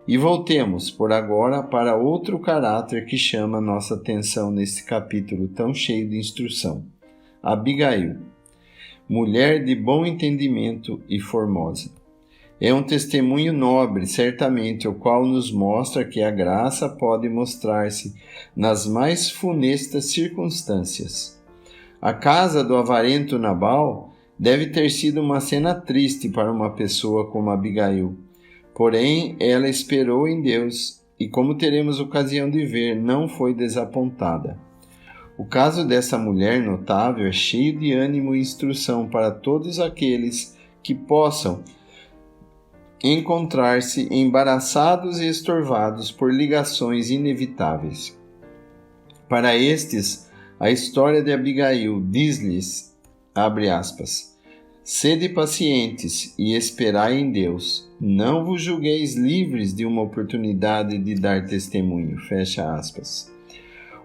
E voltemos, por agora, para outro caráter que chama nossa atenção neste capítulo tão cheio de instrução. Abigail, mulher de bom entendimento e formosa. É um testemunho nobre, certamente, o qual nos mostra que a graça pode mostrar-se nas mais funestas circunstâncias. A casa do avarento Nabal deve ter sido uma cena triste para uma pessoa como Abigail. Porém, ela esperou em Deus e, como teremos ocasião de ver, não foi desapontada. O caso dessa mulher notável é cheio de ânimo e instrução para todos aqueles que possam encontrar-se embaraçados e estorvados por ligações inevitáveis. Para estes, a história de Abigail diz-lhes, abre aspas, sede pacientes e esperai em Deus. Não vos julgueis livres de uma oportunidade de dar testemunho. Fecha aspas.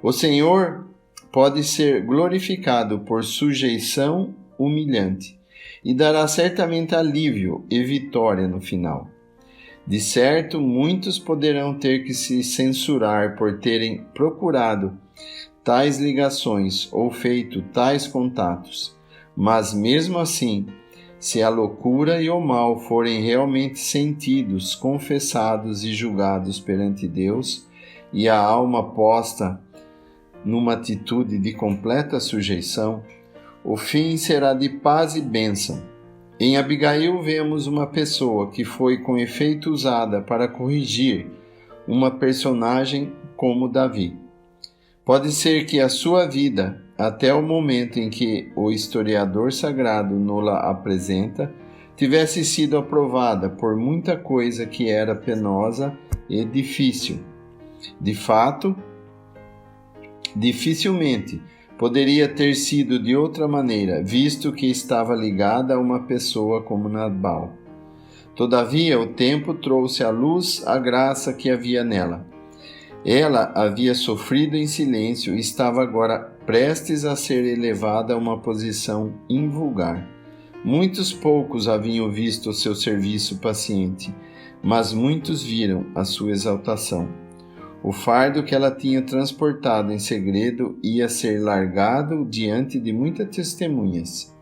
O Senhor pode ser glorificado por sujeição humilhante e dará certamente alívio e vitória no final. De certo, muitos poderão ter que se censurar por terem procurado tais ligações ou feito tais contatos, mas mesmo assim, se a loucura e o mal forem realmente sentidos, confessados e julgados perante Deus, e a alma posta numa atitude de completa sujeição, o fim será de paz e bênção. Em Abigail vemos uma pessoa que foi com efeito usada para corrigir uma personagem como Davi. Pode ser que a sua vida, até o momento em que o historiador sagrado nos-la apresenta, tivesse sido aprovada por muita coisa que era penosa e difícil. De fato, dificilmente poderia ter sido de outra maneira, visto que estava ligada a uma pessoa como Nabal. Todavia, o tempo trouxe à luz a graça que havia nela. Ela havia sofrido em silêncio e estava agora prestes a ser elevada a uma posição invulgar. Muitos poucos haviam visto o seu serviço paciente, mas muitos viram a sua exaltação. O fardo que ela tinha transportado em segredo ia ser largado diante de muitas testemunhas.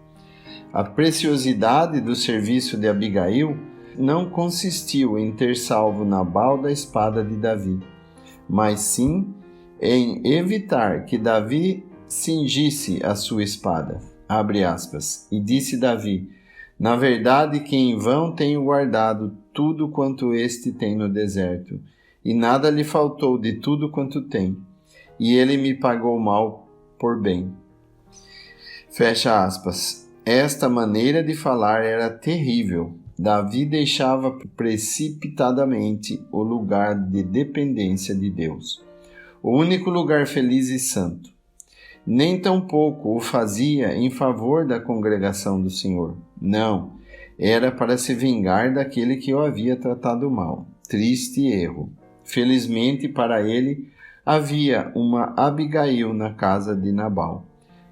A preciosidade do serviço de Abigail não consistiu em ter salvo Nabal da espada de Davi, mas sim em evitar que Davi cingisse a sua espada. Abre aspas. E disse Davi, na verdade que em vão tenho guardado tudo quanto este tem no deserto, e nada lhe faltou de tudo quanto tem, e ele me pagou mal por bem. Fecha aspas. Esta maneira de falar era terrível. Davi deixava precipitadamente o lugar de dependência de Deus, o único lugar feliz e santo. Nem tampouco o fazia em favor da congregação do Senhor. Não, era para se vingar daquele que o havia tratado mal. Triste erro. Felizmente para ele, havia uma Abigail na casa de Nabal,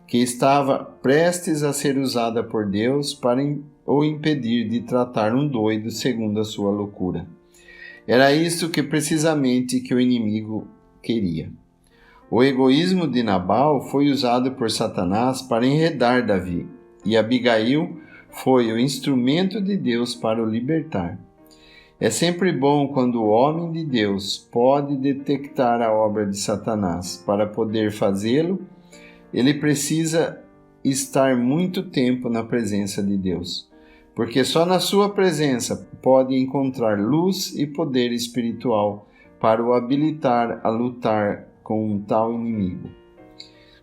que estava prestes a ser usada por Deus para o impedir de tratar um doido segundo a sua loucura. Era isso que precisamente que o inimigo queria. O egoísmo de Nabal foi usado por Satanás para enredar Davi, e Abigail foi o instrumento de Deus para o libertar. É sempre bom quando o homem de Deus pode detectar a obra de Satanás. Para poder fazê-lo, ele precisa estar muito tempo na presença de Deus, porque só na sua presença pode encontrar luz e poder espiritual para o habilitar a lutar com um tal inimigo.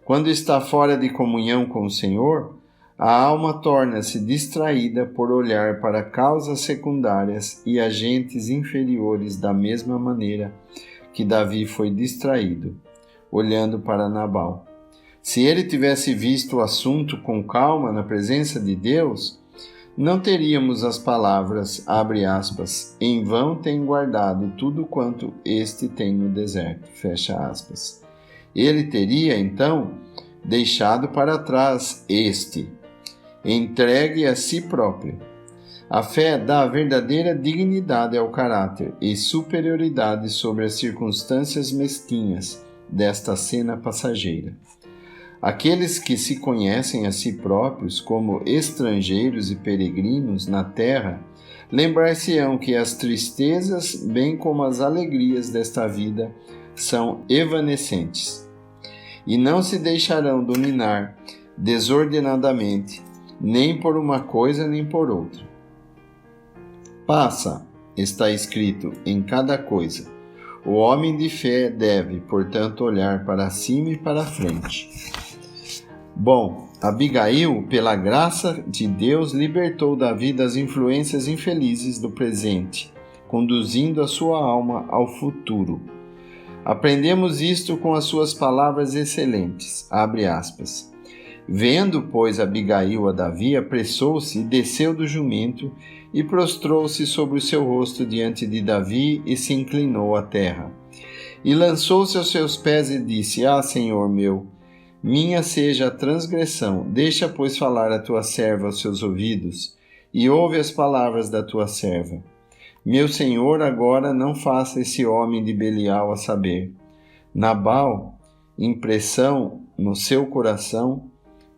Quando está fora de comunhão com o Senhor, a alma torna-se distraída por olhar para causas secundárias e agentes inferiores da mesma maneira que Davi foi distraído, olhando para Nabal. Se ele tivesse visto o assunto com calma na presença de Deus, não teríamos as palavras, abre aspas, em vão tem guardado tudo quanto este tem no deserto, fecha aspas. Ele teria, então, deixado para trás este, entregue a si próprio. A fé dá verdadeira dignidade ao caráter e superioridade sobre as circunstâncias mesquinhas desta cena passageira. Aqueles que se conhecem a si próprios como estrangeiros e peregrinos na terra, lembrar-se-ão que as tristezas, bem como as alegrias desta vida, são evanescentes, e não se deixarão dominar desordenadamente, nem por uma coisa nem por outra. Passa, está escrito, em cada coisa. O homem de fé deve, portanto, olhar para cima e para frente. Bom, Abigail, pela graça de Deus, libertou Davi das influências infelizes do presente, conduzindo a sua alma ao futuro. Aprendemos isto com as suas palavras excelentes, abre aspas. Vendo, pois, Abigail a Davi, apressou-se e desceu do jumento e prostrou-se sobre o seu rosto diante de Davi e se inclinou à terra. E lançou-se aos seus pés e disse: Ah, Senhor meu, minha seja a transgressão, deixa, pois, falar a tua serva aos seus ouvidos, e ouve as palavras da tua serva. Meu Senhor, agora não faça esse homem de Belial a saber. Nabal, impressão no seu coração,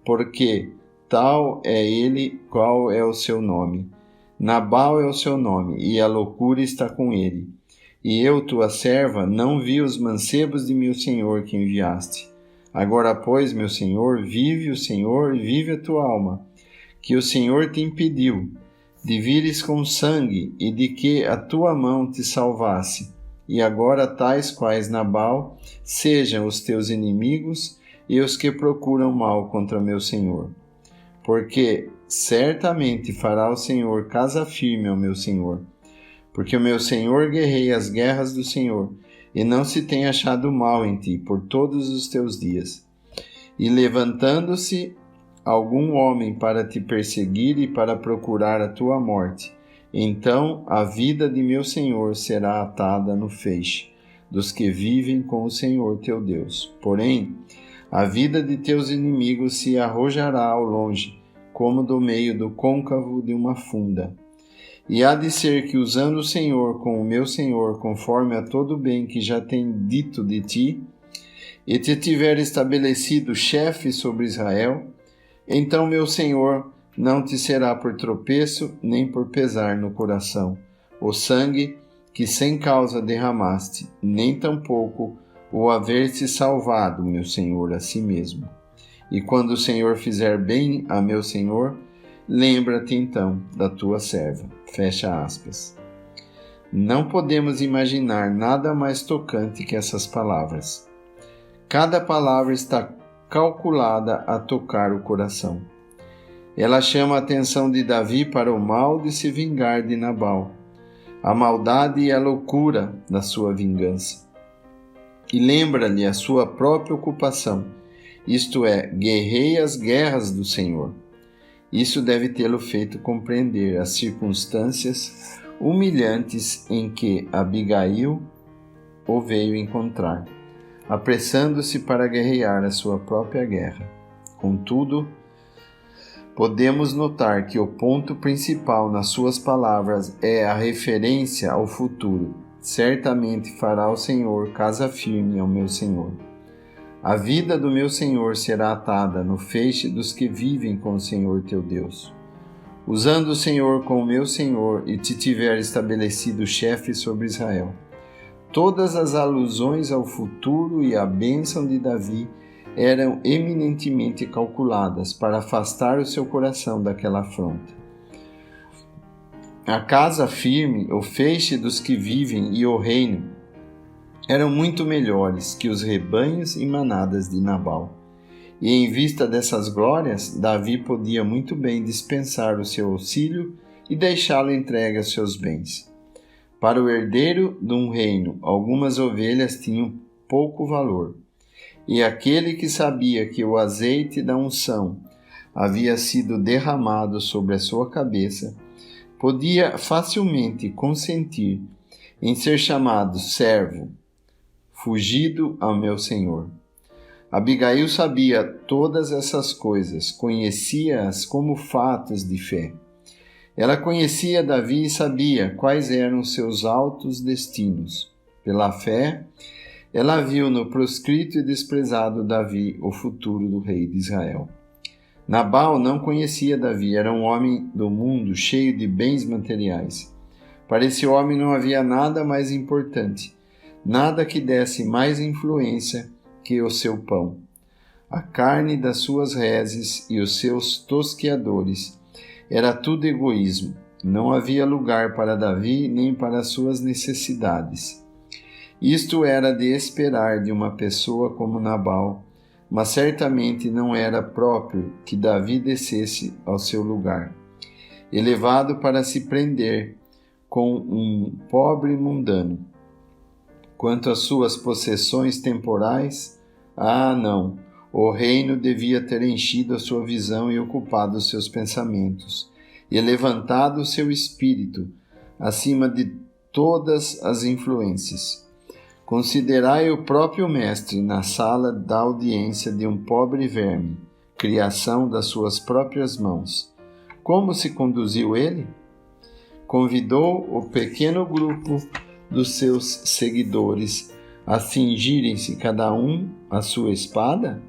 porque tal é ele, qual é o seu nome. Nabal é o seu nome, e a loucura está com ele. E eu, tua serva, não vi os mancebos de meu senhor que enviaste. Agora, pois, meu senhor, vive o Senhor e vive a tua alma, que o Senhor te impediu de vires com sangue e de que a tua mão te salvasse. E agora tais quais Nabal sejam os teus inimigos e os que procuram mal contra meu senhor. Porque certamente fará o Senhor casa firme ao meu senhor. Porque o meu senhor guerreia as guerras do Senhor, e não se tem achado mal em ti por todos os teus dias. E levantando-se algum homem para te perseguir e para procurar a tua morte, então a vida de meu senhor será atada no feixe dos que vivem com o Senhor teu Deus. Porém, a vida de teus inimigos se arrojará ao longe, como do meio do côncavo de uma funda. E há de ser que, usando o Senhor com o meu Senhor, conforme a todo o bem que já tem dito de ti, e te tiver estabelecido chefe sobre Israel, então meu Senhor não te será por tropeço, nem por pesar no coração o sangue que sem causa derramaste, nem tampouco o haver-te salvado, meu Senhor, a si mesmo. E quando o Senhor fizer bem a meu Senhor, lembra-te então da tua serva. Fecha aspas. Não podemos imaginar nada mais tocante que essas palavras. Cada palavra está calculada a tocar o coração. Ela chama a atenção de Davi para o mal de se vingar de Nabal, a maldade e a loucura da sua vingança. E lembra-lhe a sua própria ocupação, isto é, guerreia as guerras do Senhor. Isso deve tê-lo feito compreender as circunstâncias humilhantes em que Abigail o veio encontrar, apressando-se para guerrear a sua própria guerra. Contudo, podemos notar que o ponto principal nas suas palavras é a referência ao futuro. Certamente fará o Senhor casa firme ao meu Senhor. A vida do meu Senhor será atada no feixe dos que vivem com o Senhor teu Deus. Usando o Senhor com o meu Senhor e te tiver estabelecido chefe sobre Israel. Todas as alusões ao futuro e à bênção de Davi eram eminentemente calculadas para afastar o seu coração daquela afronta. A casa firme, o feixe dos que vivem e o reino eram muito melhores que os rebanhos e manadas de Nabal. E em vista dessas glórias, Davi podia muito bem dispensar o seu auxílio e deixá-lo entregue aos seus bens. Para o herdeiro de um reino, algumas ovelhas tinham pouco valor, e aquele que sabia que o azeite da unção havia sido derramado sobre a sua cabeça, podia facilmente consentir em ser chamado servo, fugido ao meu Senhor. Abigail sabia todas essas coisas, conhecia-as como fatos de fé. Ela conhecia Davi e sabia quais eram seus altos destinos. Pela fé, ela viu no proscrito e desprezado Davi o futuro do rei de Israel. Nabal não conhecia Davi, era um homem do mundo cheio de bens materiais. Para esse homem não havia nada mais importante, nada que desse mais influência que o seu pão. A carne das suas reses e os seus tosqueadores era tudo egoísmo. Não havia lugar para Davi nem para as suas necessidades. Isto era de esperar de uma pessoa como Nabal, mas certamente não era próprio que Davi descesse ao seu lugar, elevado para se prender com um pobre mundano. Quanto às suas possessões temporais, não, o reino devia ter enchido a sua visão e ocupado os seus pensamentos, e levantado o seu espírito acima de todas as influências. Considerai o próprio mestre na sala da audiência de um pobre verme, criação das suas próprias mãos. Como se conduziu ele? Convidou o pequeno grupo dos seus seguidores a cingirem-se cada um a sua espada?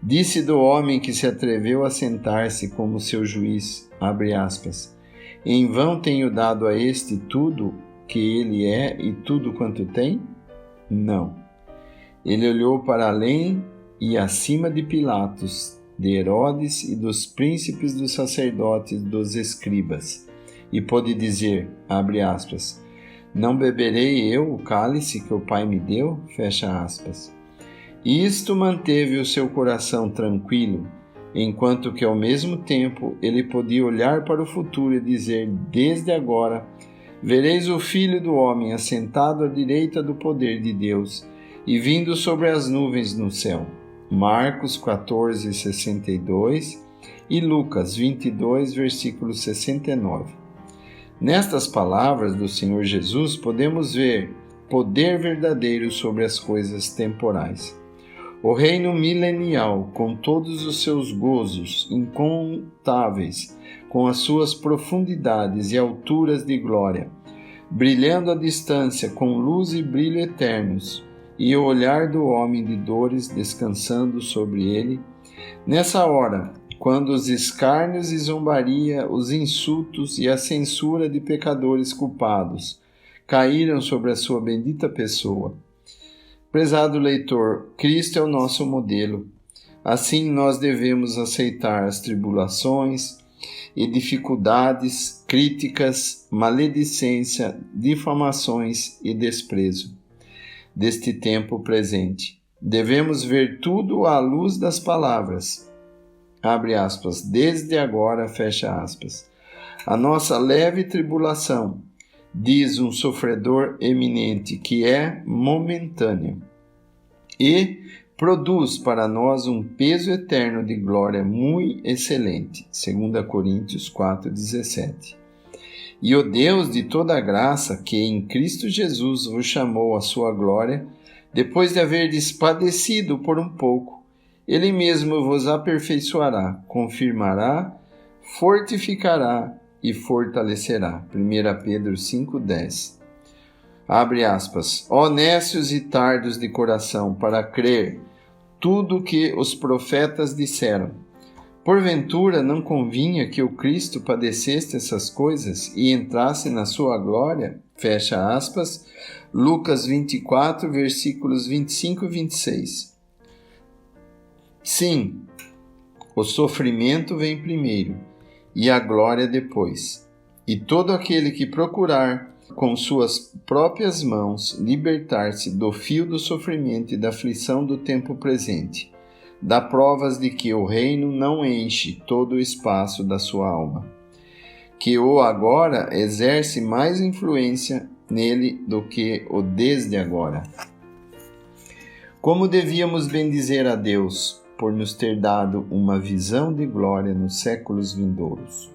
Disse do homem que se atreveu a sentar-se como seu juiz, abre aspas, em vão tenho dado a este tudo que ele é e tudo quanto tem? Não. Ele olhou para além e acima de Pilatos, de Herodes e dos príncipes dos sacerdotes, dos escribas, e pôde dizer, abre aspas, não beberei eu o cálice que o Pai me deu? Fecha aspas. Isto manteve o seu coração tranquilo, enquanto que ao mesmo tempo ele podia olhar para o futuro e dizer, desde agora, vereis o Filho do Homem assentado à direita do poder de Deus e vindo sobre as nuvens no céu. Marcos 14, 62 e Lucas 22, versículo 69. Nestas palavras do Senhor Jesus podemos ver poder verdadeiro sobre as coisas temporais. O reino milenial, com todos os seus gozos incontáveis, com as suas profundidades e alturas de glória, brilhando à distância com luz e brilho eternos, e o olhar do homem de dores descansando sobre ele, nessa hora, quando os escárnios e zombaria, os insultos e a censura de pecadores culpados caíram sobre a sua bendita pessoa. Prezado leitor, Cristo é o nosso modelo. Assim nós devemos aceitar as tribulações e dificuldades, críticas, maledicência, difamações e desprezo deste tempo presente. Devemos ver tudo à luz das palavras. Abre aspas, desde agora, fecha aspas. A nossa leve tribulação, diz um sofredor eminente, que é momentânea e produz para nós um peso eterno de glória muito excelente. 2 Coríntios 4,17. E o Deus de toda a graça, que em Cristo Jesus vos chamou à sua glória, depois de haverdes padecido por um pouco, Ele mesmo vos aperfeiçoará, confirmará, fortificará e fortalecerá. 1 Pedro 5,10. Abre aspas. Ó nécios e tardos de coração, para crer tudo o que os profetas disseram. Porventura não convinha que o Cristo padecesse essas coisas e entrasse na sua glória? Fecha aspas. Lucas 24, versículos 25 e 26. Sim, o sofrimento vem primeiro e a glória depois. E todo aquele que procurar com suas próprias mãos libertar-se do fio do sofrimento e da aflição do tempo presente, dá provas de que o reino não enche todo o espaço da sua alma, que o agora exerce mais influência nele do que o desde agora. Como devíamos bendizer a Deus por nos ter dado uma visão de glória nos séculos vindouros.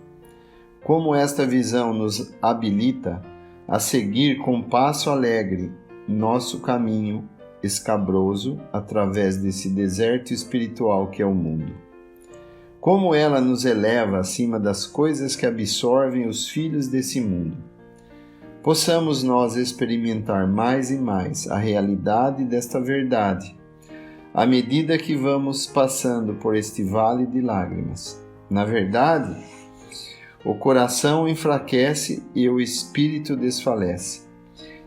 Como esta visão nos habilita a seguir com passo alegre nosso caminho escabroso através desse deserto espiritual que é o mundo. como ela nos eleva acima das coisas que absorvem os filhos desse mundo. Possamos nós experimentar mais e mais a realidade desta verdade, à medida que vamos passando por este vale de lágrimas. Na verdade, o coração enfraquece e o espírito desfalece.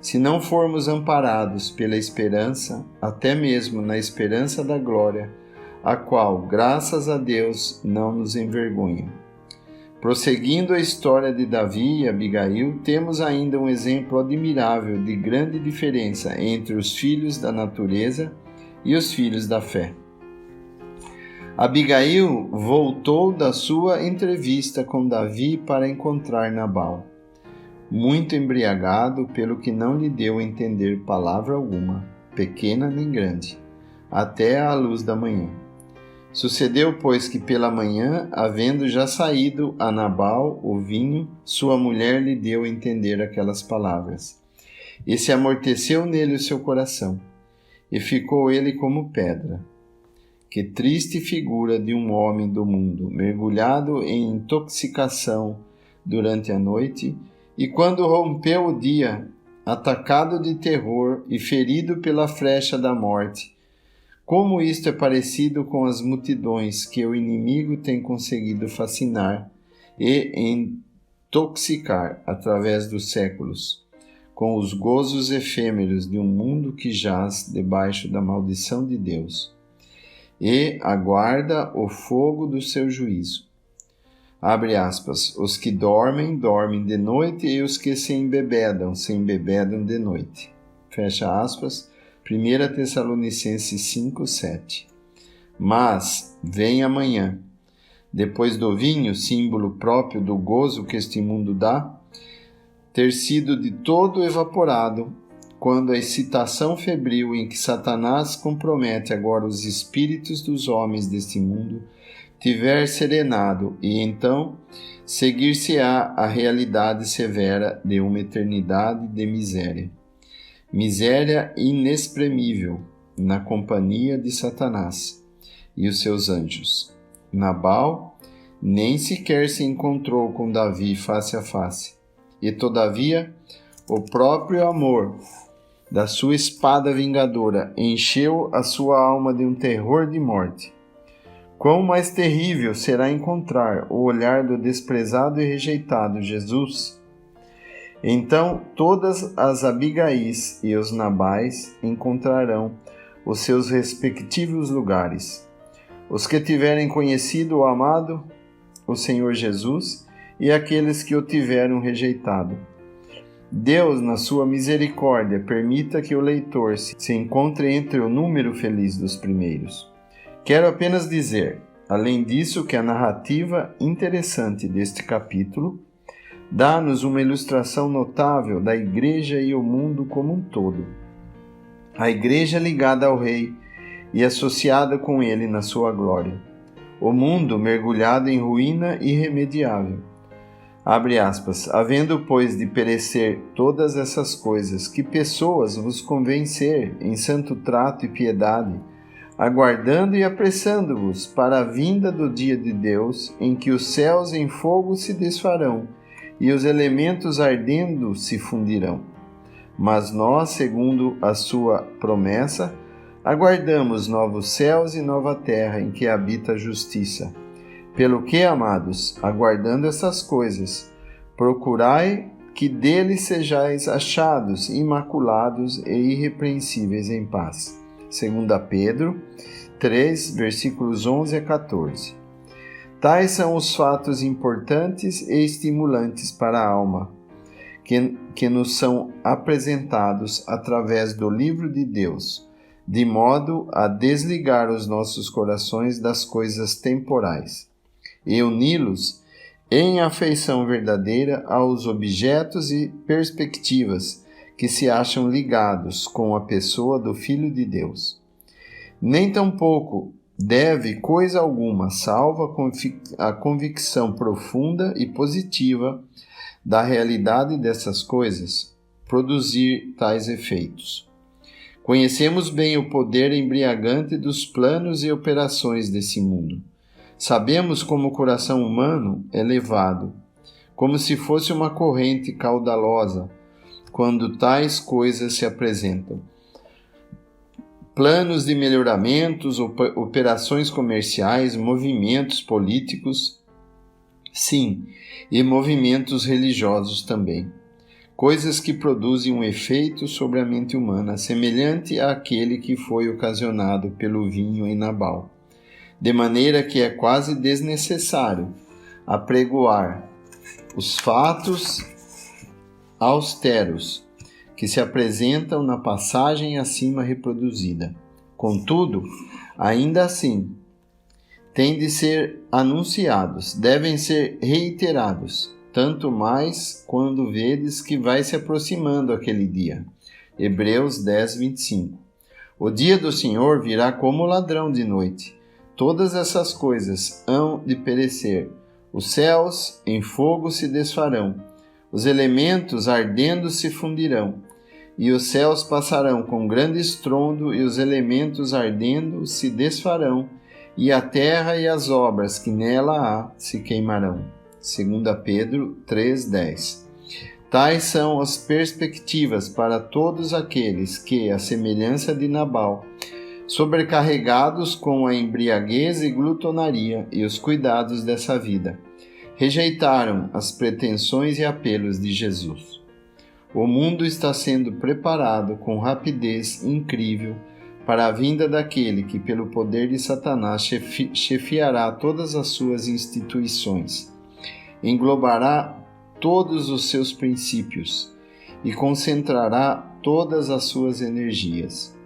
Se não formos amparados pela esperança, até mesmo na esperança da glória, a qual, graças a Deus, não nos envergonha. Prosseguindo a história de Davi e Abigail, temos ainda um exemplo admirável de grande diferença entre os filhos da natureza e os filhos da fé. Abigail voltou da sua entrevista com Davi para encontrar Nabal, muito embriagado, pelo que não lhe deu a entender palavra alguma, pequena nem grande, até à luz da manhã. Sucedeu, pois, que pela manhã, havendo já saído a Nabal o vinho, sua mulher lhe deu a entender aquelas palavras. E se amorteceu nele o seu coração, e ficou ele como pedra. Que triste figura de um homem do mundo, mergulhado em intoxicação durante a noite, e quando rompeu o dia, atacado de terror e ferido pela flecha da morte, como isto é parecido com as multidões que o inimigo tem conseguido fascinar e intoxicar através dos séculos, com os gozos efêmeros de um mundo que jaz debaixo da maldição de Deus, e aguarda o fogo do seu juízo. Abre aspas, os que dormem, dormem de noite, e os que se embebedam de noite. Fecha aspas. 1 Tessalonicenses 5, 7. Mas vem amanhã, depois do vinho, símbolo próprio do gozo que este mundo dá, ter sido de todo evaporado, quando a excitação febril em que Satanás compromete agora os espíritos dos homens deste mundo tiver serenado, e então seguir-se-á a realidade severa de uma eternidade de miséria. Miséria inexprimível na companhia de Satanás e os seus anjos. Nabal nem sequer se encontrou com Davi face a face, e todavia o próprio amor da sua espada vingadora encheu a sua alma de um terror de morte. Quão mais terrível será encontrar o olhar do desprezado e rejeitado Jesus. Então todas as Abigais e os Nabais encontrarão os seus respectivos lugares. Os que tiverem conhecido o amado, o Senhor Jesus, e aqueles que o tiveram rejeitado. Deus, na sua misericórdia, permita que o leitor se encontre entre o número feliz dos primeiros. Quero apenas dizer, além disso, que a narrativa interessante deste capítulo dá-nos uma ilustração notável da Igreja e o mundo como um todo. A Igreja ligada ao Rei e associada com ele na sua glória. O mundo mergulhado em ruína irremediável. Abre aspas, havendo, pois, de perecer todas essas coisas, que pessoas vos convém ser em santo trato e piedade, aguardando e apressando-vos para a vinda do dia de Deus, em que os céus em fogo se desfarão, e os elementos ardendo se fundirão. Mas nós, segundo a sua promessa, aguardamos novos céus e nova terra em que habita a justiça. Pelo que, amados, aguardando essas coisas, procurai que deles sejais achados imaculados e irrepreensíveis em paz. 2 Pedro 3, versículos 11 a 14. Tais são os fatos importantes e estimulantes para a alma, que nos são apresentados através do livro de Deus, de modo a desligar os nossos corações das coisas temporais e uni-los em afeição verdadeira aos objetos e perspectivas que se acham ligados com a pessoa do Filho de Deus. Nem tampouco deve coisa alguma, salvo a convicção profunda e positiva da realidade dessas coisas, produzir tais efeitos. Conhecemos bem o poder embriagante dos planos e operações desse mundo. Sabemos como o coração humano é levado, como se fosse uma corrente caudalosa, quando tais coisas se apresentam. Planos de melhoramentos, operações comerciais, movimentos políticos, sim, e movimentos religiosos também. Coisas que produzem um efeito sobre a mente humana, semelhante àquele que foi ocasionado pelo vinho em Nabal. De maneira que é quase desnecessário apregoar os fatos austeros que se apresentam na passagem acima reproduzida. Contudo, ainda assim, têm de ser anunciados, devem ser reiterados, tanto mais quando vedes que vai se aproximando aquele dia. Hebreus 10, 25. O dia do Senhor virá como ladrão de noite. Todas essas coisas hão de perecer. Os céus em fogo se desfarão, os elementos ardendo se fundirão, e os céus passarão com grande estrondo, e os elementos ardendo se desfarão, e a terra e as obras que nela há se queimarão. 2 Pedro 3,10. Tais são as perspectivas para todos aqueles que, à semelhança de Nabal, sobrecarregados com a embriaguez e glutonaria e os cuidados dessa vida, rejeitaram as pretensões e apelos de Jesus. O mundo está sendo preparado com rapidez incrível para a vinda daquele que, pelo poder de Satanás, chefiará todas as suas instituições, englobará todos os seus princípios e concentrará todas as suas energias.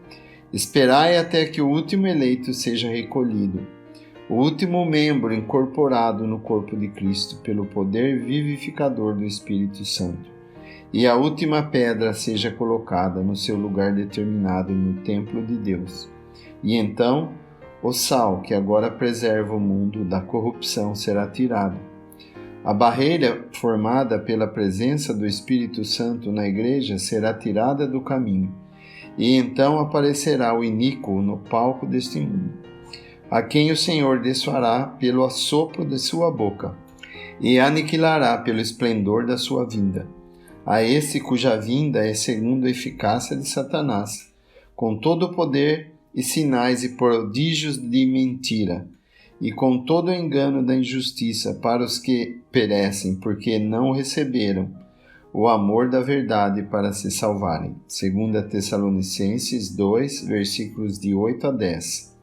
Esperai até que o último eleito seja recolhido, o último membro incorporado no corpo de Cristo pelo poder vivificador do Espírito Santo, e a última pedra seja colocada no seu lugar determinado no templo de Deus. E então o sal que agora preserva o mundo da corrupção será tirado. A barreira formada pela presença do Espírito Santo na Igreja será tirada do caminho, e então aparecerá o iníquo no palco deste mundo, a quem o Senhor desfará pelo assopro de sua boca, e aniquilará pelo esplendor da sua vinda. A esse cuja vinda é segundo a eficácia de Satanás, com todo o poder e sinais e prodígios de mentira, e com todo o engano da injustiça para os que perecem, porque não receberam o amor da verdade para se salvarem. 2 Tessalonicenses 2, versículos de 8 a 10.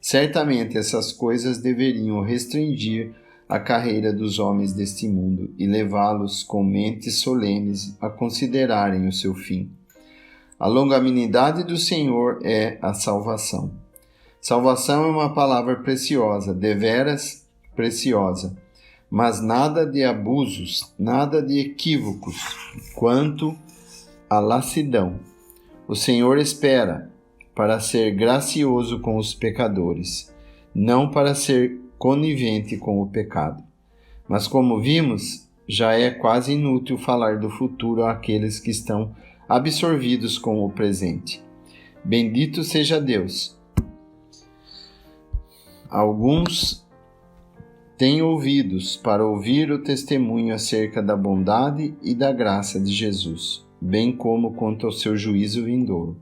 Certamente essas coisas deveriam restringir a carreira dos homens deste mundo e levá-los com mentes solenes a considerarem o seu fim. A longanimidade do Senhor é a salvação. Salvação é uma palavra preciosa, deveras preciosa, mas nada de abusos, nada de equívocos quanto à lassidão. O Senhor espera para ser gracioso com os pecadores, não para ser conivente com o pecado. Mas como vimos, já é quase inútil falar do futuro àqueles que estão absorvidos com o presente. Bendito seja Deus! Alguns têm ouvidos para ouvir o testemunho acerca da bondade e da graça de Jesus, bem como quanto ao seu juízo vindouro.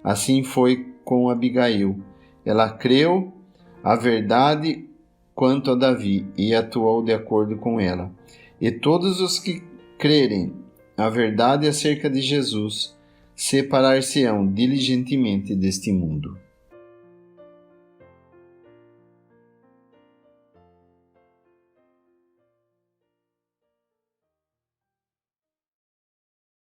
Assim foi com Abigail. Ela creu a verdade quanto a Davi e atuou de acordo com ela. E todos os que crerem a verdade acerca de Jesus separar-se-ão diligentemente deste mundo.